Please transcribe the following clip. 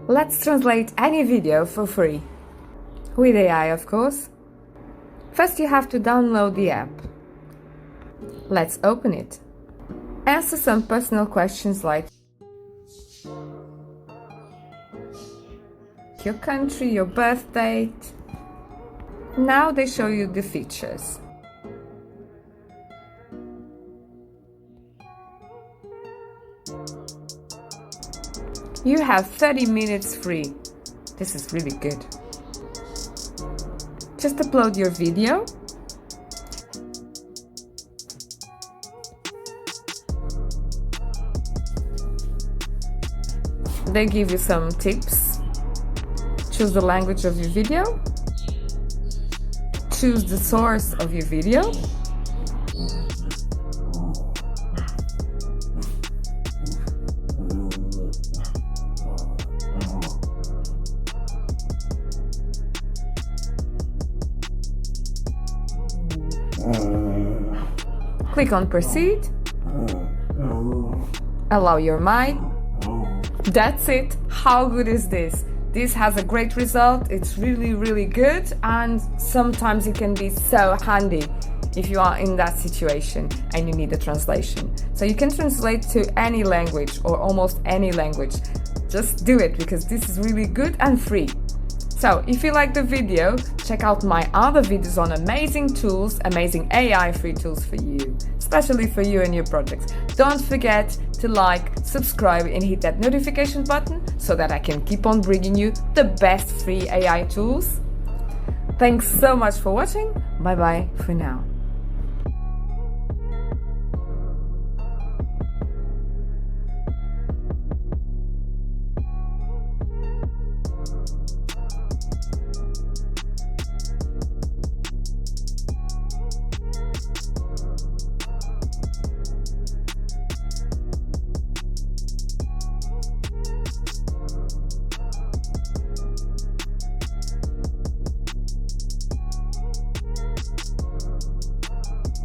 Let's translate any video for free. With AI, of course. First, you have to download the app. Let's open it. Answer some personal questions like your country, your birth date. Now they show you the features. You have 30 minutes free. This is really good. Just upload your video. They give you some tips. Choose the language of your video. Choose the source of your video. Click on proceed. Allow your mic. That's it. How good is this? This has a great result. It's really good, and sometimes it can be so handy if you are in that situation and you need a translation. So you can translate to any language or almost any language. Just do it because this is really good and free. So if you like the video, check out my other videos on amazing tools, amazing AI free tools for you, especially for you and your projects. Don't forget to like, subscribe and hit that notification button so that I can keep on bringing you the best free AI tools. Thanks so much for watching. Bye bye for now.